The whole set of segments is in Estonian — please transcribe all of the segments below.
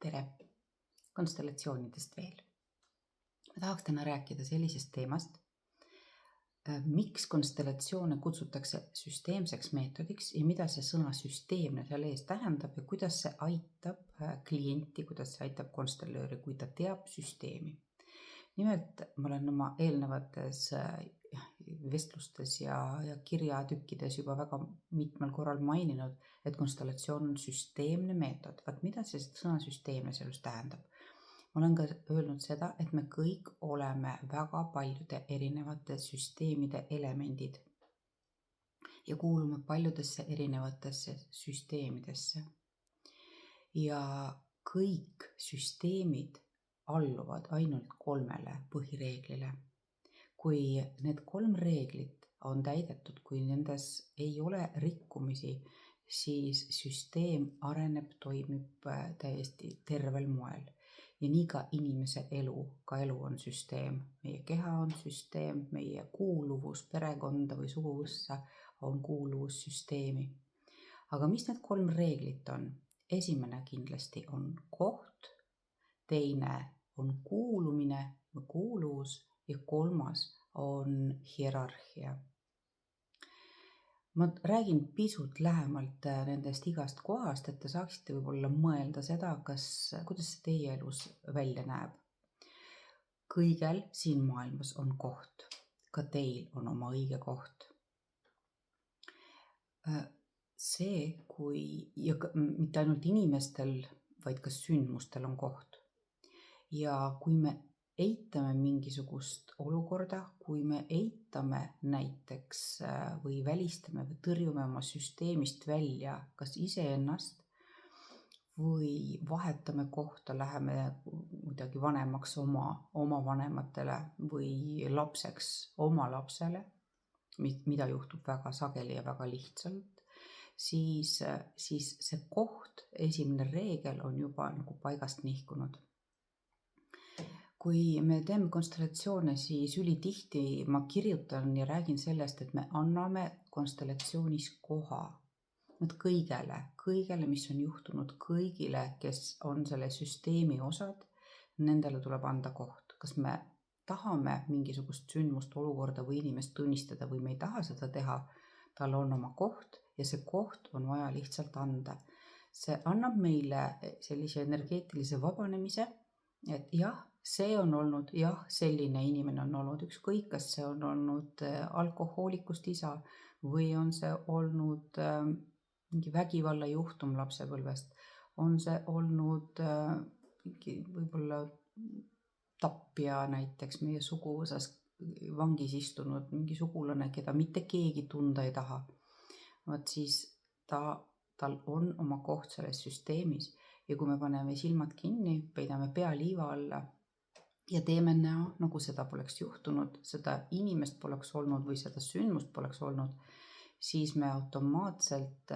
Tere! Konstellatsioonidest veel. Ma tahaks täna rääkida sellisest teemast, miks konstellatsioone kutsutakse süsteemseks meetodiks ja mida see sõna süsteemne seal ees tähendab ja kuidas see aitab klienti, kuidas see aitab konstellööri, kui ta teab süsteemi. Nimelt ma olen oma eelnevates vestlustes ja kirjatükkides juba väga mitmel korral maininud, et konstellatsioon on süsteemne meetod. Vaat mida see sõna süsteemne sellest tähendab? Ma olen ka öelnud seda, et me kõik oleme väga paljude erinevate süsteemide elemendid ja kuulume paljudesse erinevatesse süsteemidesse. Ja kõik süsteemid alluvad ainult 3 põhireeglile. Kui need 3 reeglit on täidetud, kui nendes ei ole rikkumisi, siis süsteem areneb, toimib täiesti tervel moel. Ja nii ka inimese elu, ka elu on süsteem. Meie keha on süsteem, meie kuuluvus perekonda või suguvusse on kuuluvus süsteemi. Aga mis need 3 reeglit on? Esimene kindlasti on koht, teine on kuulumine või kuuluvus ja 3 on hierarhia. Ma räägin pisut lähemalt nendest igast kohast, et te saaksite võib-olla mõelda seda, kuidas see teie elus välja näeb. Kõigel siin maailmas on koht. Ka teil on oma õige koht. See, ja mitte ainult inimestel, vaid ka sündmustel on koht. Ja kui me eitame mingisugust olukorda, kui me eitame näiteks või välistame või tõrjume oma süsteemist välja kas iseennast või vahetame kohta, läheme kuidagi vanemaks oma vanematele või lapseks oma lapsele, mida juhtub väga sageli ja väga lihtsalt, siis see koht, esimene reegel on juba nagu paigast nihkunud. Kui me teeme konstellatsioone, siis ülitihti ma kirjutan ja räägin sellest, et me anname konstellatsioonis koha. Kõigele, mis on juhtunud, kõigile, kes on selle süsteemi osad, nendele tuleb anda koht. Kas me tahame mingisugust sündmust, olukorda või inimest tunnistada või me ei taha seda teha, tal on oma koht ja see koht on vaja lihtsalt anda. See annab meile sellise energeetilise vabanemise, et jah, see on olnud, selline inimene on olnud, ükskõik, kas see on olnud alkohoolikust isa või on see olnud mingi vägivallajuhtum lapsepõlvest, on see olnud võib-olla tapja näiteks meie suguvõsas vangis istunud, mingi sugulane, keda mitte keegi tunda ei taha. Vaat siis tal on oma koht selles süsteemis ja kui me paneme silmad kinni, peidame pea liiva alla ja teeme näo, nagu seda poleks juhtunud, seda inimest poleks olnud või seda sündmust poleks olnud, siis me automaatselt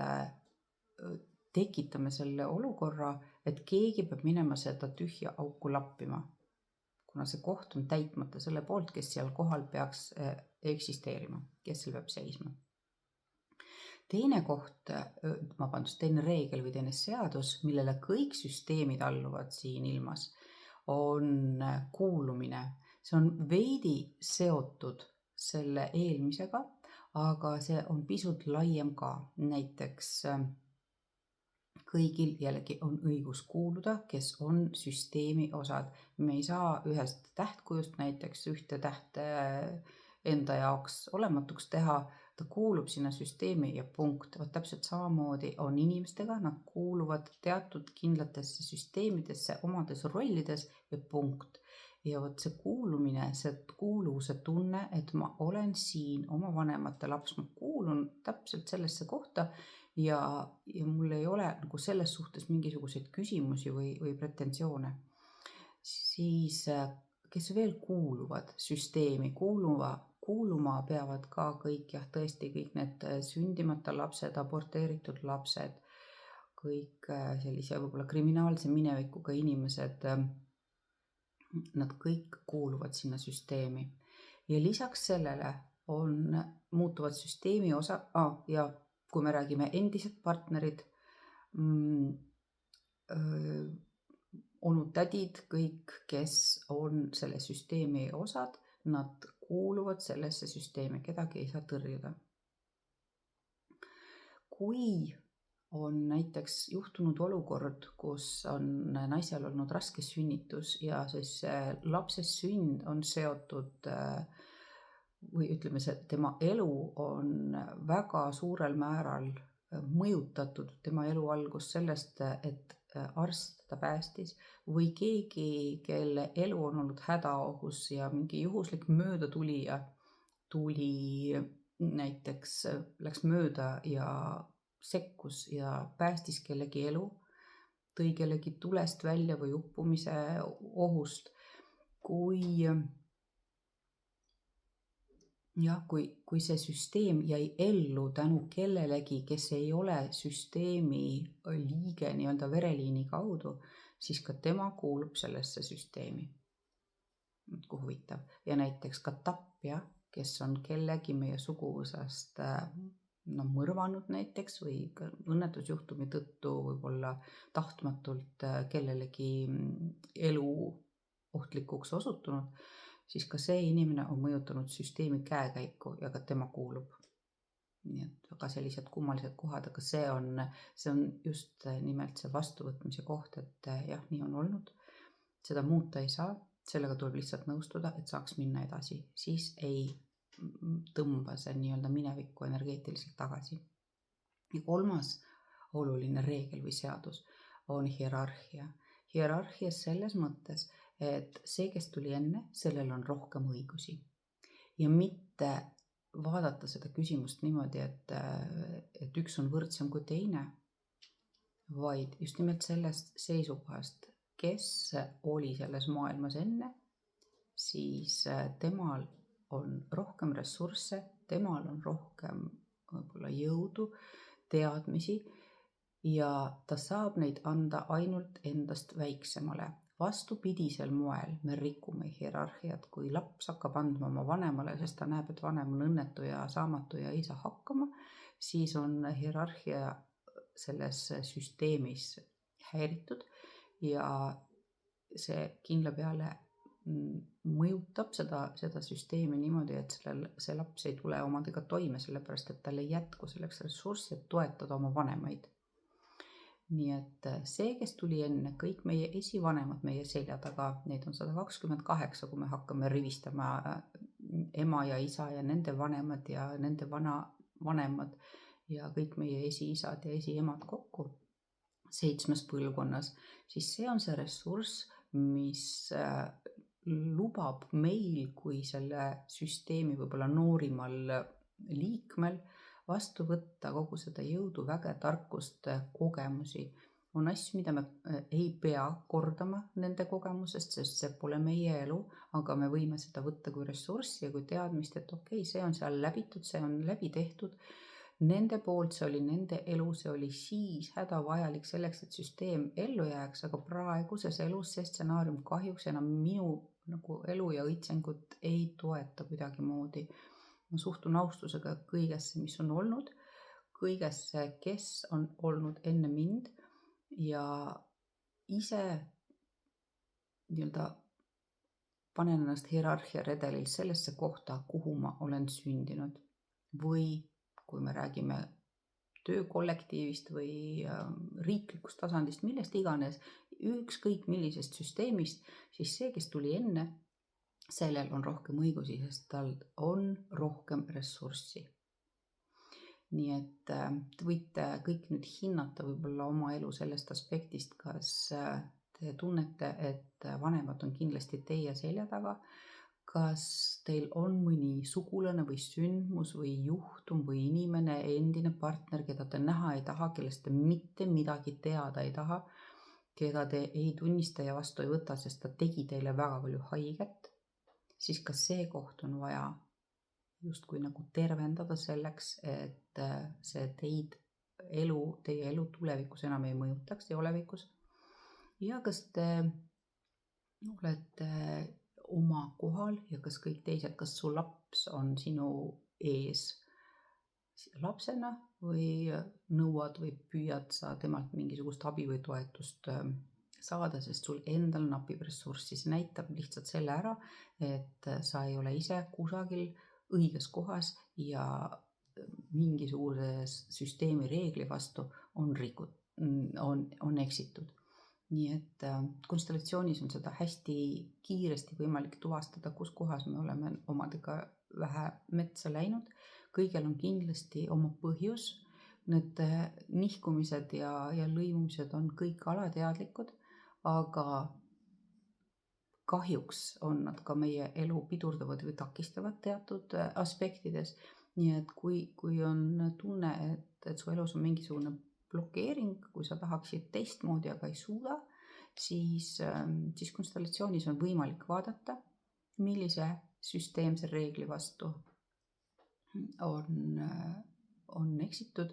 tekitame selle olukorra, et keegi peab minema seda tühja auku lappima, kuna see koht on täitmata selle poolt, kes seal kohal peaks eksisteerima, kes seal peab seisma. Teine reegel või teine seadus, millele kõik süsteemid alluvad siin ilmas, on kuulumine. See on veidi seotud selle eelmisega, aga see on pisut laiem ka. Näiteks kõigil jällegi on õigus kuuluda, kes on süsteemi osad. Me ei saa ühest tähtkujust näiteks ühte tähte enda jaoks olematuks teha, ta kuulub sinna süsteemi ja punkt. Täpselt samamoodi on inimestega, nad kuuluvad teatud kindlatesse süsteemidesse omades rollides ja punkt. Ja see kuulumine, see kuuluvuse tunne, et ma olen siin oma vanemate laps, ma kuulun täpselt sellesse kohta ja mul ei ole nagu selles suhtes mingisuguseid küsimusi või pretensioone. Siis kes veel kuuluvad süsteemi, kuuluma peavad ka kõik, tõesti kõik need sündimata lapsed, aborteeritud lapsed, kõik sellise võib-olla kriminaalse minevikuga inimesed, nad kõik kuuluvad sinna süsteemi. Ja lisaks sellele muutuvad süsteemi osa, ja kui me räägime endised partnerid, onud-tädid, kõik, kes on selle süsteemi osad, nad kuuluvad sellesse süsteemi, kedagi ei saa tõrjuda. Kui on näiteks juhtunud olukord, kus on naisel olnud raske sünnitus ja siis lapse sünd on seotud või ütleme, tema elu on väga suurel määral mõjutatud, tema elu algus sellest, et arst ta päästis või keegi, kelle elu on olnud hädaohus ja mingi juhuslik möödatulija tuli näiteks, läks mööda ja sekkus ja päästis kellegi elu, tõi kellegi tulest välja või uppumise ohust. Kui see süsteem jäi ellu tänu kellelegi, kes ei ole süsteemi liige nii-öelda vereliini kaudu, siis ka tema kuulub sellesse süsteemi. Kui huvitav. Ja näiteks ka tapja, kes on kellegi meie suguvõsast mõrvanud näiteks või õnnetusjuhtumi tõttu võib-olla tahtmatult kellelegi elu ohtlikuks osutunud, siis ka see inimene on mõjutanud süsteemi käekäiku ja ka tema kuulub. Nii et väga sellised kummalised kohad, aga see on just nimelt see vastuvõtmise koht, et jah, nii on olnud. Seda muuta ei saa, sellega tuleb lihtsalt nõustuda, et saaks minna edasi. Siis ei tõmba see nii-öelda minevikku energeetiliselt tagasi. Ja 3. oluline reegel või seadus on hierarhia. Hierarhia selles mõttes, et see, kes tuli enne, sellel on rohkem õigusi. Ja mitte vaadata seda küsimust niimoodi, et üks on võrdsem kui teine, vaid just nimelt sellest seisukohast, kes oli selles maailmas enne, siis temal on rohkem ressursse, temal on rohkem võib-olla jõudu, teadmisi ja ta saab neid anda ainult endast väiksemale. Vastupidisel moel me rikume hierarhiat, kui laps hakkab andma oma vanemale, sest ta näeb, et vanem on õnnetu ja saamatu ja ei saa hakkama, siis on hierarhia selles süsteemis häiritud ja see kindla peale mõjutab seda süsteemi niimoodi, et see laps ei tule omadega toime, sellepärast et tal ei jätku selleks ressurssi, et toetada oma vanemaid. Nii et see, kes tuli enne, kõik meie esivanemad meie selja taga, neid on 128, kui me hakkame rivistama ema ja isa ja nende vanemad ja nende vanavanemad ja kõik meie esiisad ja esiemad kokku 7. põlvkonnas, siis see on see ressurss, mis lubab meil kui selle süsteemi võib-olla noorimal liikmel vastu võtta kogu seda jõudu, väge, tarkust, kogemusi. On asju, mida me ei pea kordama nende kogemusest, sest see pole meie elu, aga me võime seda võtta kui ressurssi ja kui teadmist, et okei, see on seal läbitud, see on läbi tehtud. Nende poolt see oli nende elu, see oli siis hädavajalik selleks, et süsteem ellu jääks, aga praeguses elus see stsenaarium kahjuks enam minu elu ja õitsengut ei toeta kuidagi moodi. Ma suhtun austusega kõigesse, mis on olnud, kõigesse, kes on olnud enne mind ja ise nii-öelda panen ennast hierarhia redelil sellesse kohta, kuhu ma olen sündinud. Või kui me räägime töökollektiivist või riiklikust tasandist, millest iganes, ükskõik millisest süsteemist, siis see, kes tuli enne, sellel on rohkem õigusi, sest tal on rohkem ressurssi. Nii et te võite kõik nüüd hinnata võib-olla oma elu sellest aspektist, kas te tunnete, et vanemad on kindlasti teie selja taga, kas teil on mõni sugulane või sündmus või juhtum või inimene, endine partner, keda te näha ei taha, kellest te mitte midagi teada ei taha, keda te ei tunnista ja vastu ei võta, sest ta tegi teile väga palju haiget, siis ka see koht on vaja justkui nagu tervendada selleks, et see teie elu tulevikus enam ei mõjutaks ja olevikus. Ja kas te olete oma kohal ja kas kõik teised, kas su laps on sinu ees lapsena või nõuad või püüad sa temalt mingisugust abi või toetust saada, sest sul endal napib ressurssi. See näitab lihtsalt selle ära, et sa ei ole ise kusagil õiges kohas ja mingisuguse süsteemi reegli vastu on eksitud. Nii et konstellatsioonis on seda hästi kiiresti võimalik tuvastada, kus kohas me oleme omadega vähe metsa läinud. Kõigel on kindlasti oma põhjus. Need nihkumised ja lõimumised on kõik alateadlikud, aga kahjuks on nad ka meie elu pidurdavad või takistavad teatud aspektides. Nii et kui on tunne, et su elus on mingisugune blokeering, kui sa tahaksid teistmoodi, aga ei suuda, siis konstellatsioonis on võimalik vaadata, millise süsteemse reegli vastu on eksitud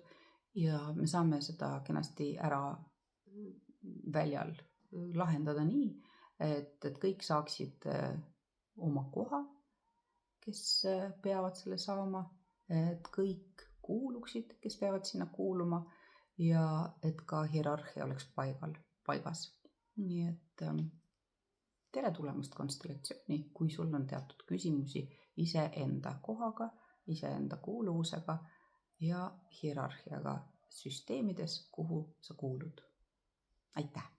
ja me saame seda kenasti ära väljal lahendada nii, et kõik saaksid oma koha, kes peavad selle saama, et kõik kuuluksid, kes peavad sinna kuuluma ja et ka hierarhia oleks paigas. Nii et tere tulemast konstellatsiooni, kui sul on teatud küsimusi iseenda kohaga, iseenda kuuluvusega ja hierarhiaga süsteemides, kuhu sa kuulud. Aitäh!